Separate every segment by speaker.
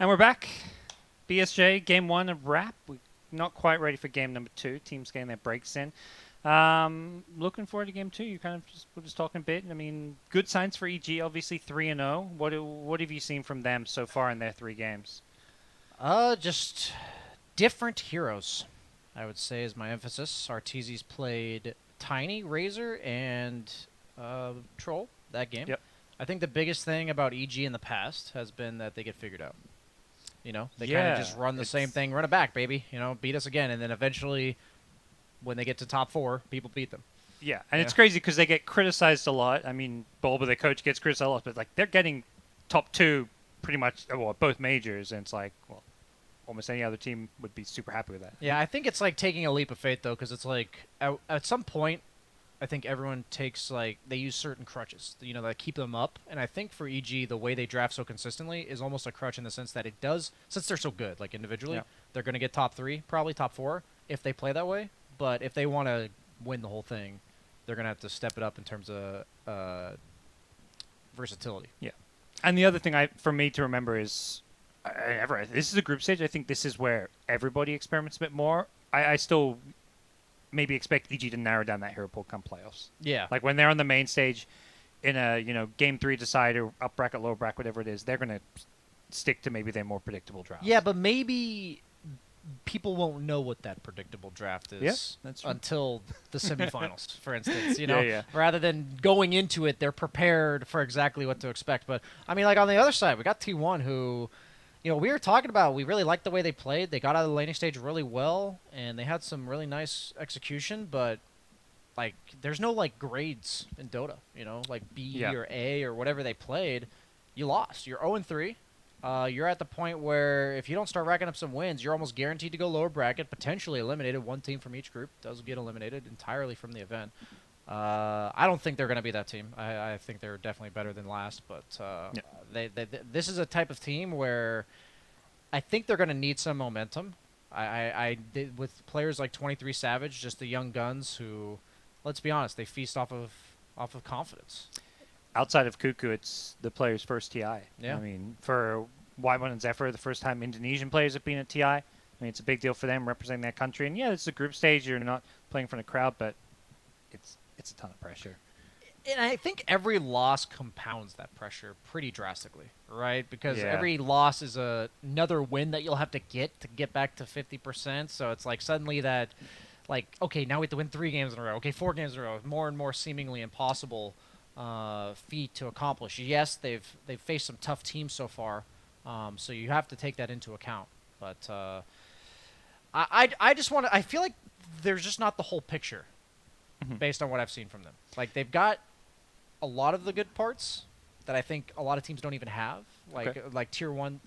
Speaker 1: And we're back. BSJ, game one of wrap. We're not quite ready for game number two. Teams getting their breaks in. Looking forward to game two. You kind of we're just talking a bit. I mean, good signs for EG. Obviously 3-0. What have you seen from them so far in their 3 games?
Speaker 2: Just different heroes, I would say, is my emphasis. Arteezy's played Tiny, Razor, and Troll that game.
Speaker 1: Yep.
Speaker 2: I think the biggest thing about EG in the past has been that they get figured out. You know, they kind
Speaker 1: Yeah,
Speaker 2: of just run the same thing, run it back, baby. You know, beat us again, and then eventually, when they get to top 4, people beat them.
Speaker 1: Yeah, and it's crazy because they get criticized a lot. I mean, Bulba, the coach, gets criticized a lot, but like they're getting top 2 pretty much, well, both majors, and it's like, well, almost any other team would be super happy with that.
Speaker 2: Yeah, I think it's like taking a leap of faith, though, because it's like, at some point, I think everyone takes, like, they use certain crutches, you know, that keep them up. And I think for EG, the way they draft so consistently is almost a crutch in the sense that it does, since they're so good, like, individually, they're going to get top 3, probably top 4, if they play that way. But if they want to win the whole thing, they're going to have to step it up in terms of versatility.
Speaker 1: Yeah. And the other thing for me to remember is, this is a group stage. I think this is where everybody experiments a bit more. I still maybe expect EG to narrow down that hero pool come playoffs.
Speaker 2: Yeah.
Speaker 1: Like when they're on the main stage in a, game 3 decider, up bracket, lower bracket, whatever it is, they're going to stick to maybe their more predictable draft.
Speaker 2: Yeah, but maybe people won't know what that predictable draft is
Speaker 1: that's true.
Speaker 2: until the semifinals, for instance, you know?
Speaker 1: Yeah.
Speaker 2: Rather than going into it, they're prepared for exactly what to expect. But, I mean, like on the other side, we got T1 who... we were talking about, we really liked the way they played. They got out of the laning stage really well, and they had some really nice execution, but, like, there's no, like, grades in Dota, like B or A or whatever they played. You lost. You're 0-3. You're at the point where if you don't start racking up some wins, you're almost guaranteed to go lower bracket, potentially eliminated. One team from each group does get eliminated entirely from the event. I don't think they're going to be that team. I think they're definitely better than last, but this is a type of team where I think they're going to need some momentum. I did with players like 23 Savage, just the young guns who, let's be honest, they feast off of confidence.
Speaker 1: Outside of Cuckoo, it's the player's first TI.
Speaker 2: Yeah.
Speaker 1: I mean, for Y1 and Zephyr, the first time Indonesian players have been at TI. I mean, it's a big deal for them representing their country. And yeah, it's a group stage. You're not playing in front of a crowd, but it's a ton of pressure.
Speaker 2: And I think every loss compounds that pressure pretty drastically, right? Because every loss is another win that you'll have to get back to 50%. So it's like suddenly that, like, okay, now we have to win 3 games in a row. Okay, 4 games in a row. More and more seemingly impossible feat to accomplish. Yes, they've faced some tough teams so far, so you have to take that into account. But I just want to. I feel like there's just not the whole picture. Based on what I've seen from them. Like, they've got a lot of the good parts that I think a lot of teams don't even have. Like tier 1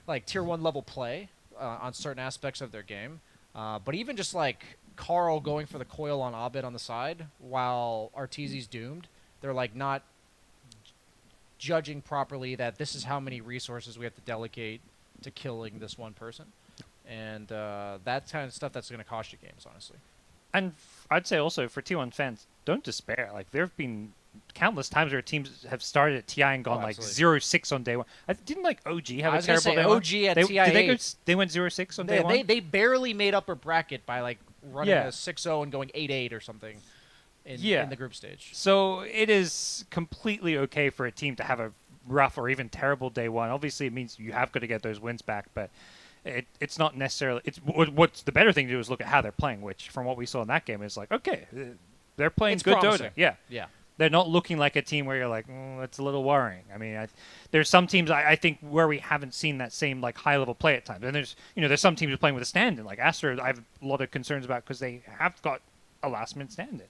Speaker 2: like tier 1 level play on certain aspects of their game. But even just like Carl going for the coil on Abed on the side while Arteezy's doomed, they're like not judging properly that this is how many resources we have to delegate to killing this one person. And that kind of stuff that's going to cost you games, honestly.
Speaker 1: And I'd say also for T1 fans, don't despair. Like, there have been countless times where teams have started at TI and gone like 0-6 on day 1. Didn't like OG have a terrible day?
Speaker 2: OG at TI.
Speaker 1: They went 0-6 on day 1?
Speaker 2: They barely made upper bracket by like running a 6-0 and going 8-8 or something in the group stage.
Speaker 1: So it is completely okay for a team to have a rough or even terrible day 1. Obviously, it means you have got to get those wins back, but it's not necessarily. It's what's the better thing to do is look at how they're playing, which from what we saw in that game is like, okay, they're playing good
Speaker 2: promising.
Speaker 1: Dota. Yeah. They're not looking like a team where you're like, that's a little worrying. I mean, there's some teams I think where we haven't seen that same like high level play at times, and there's some teams who are playing with a stand-in like Aster. I have a lot of concerns about because they have got a last minute stand-in.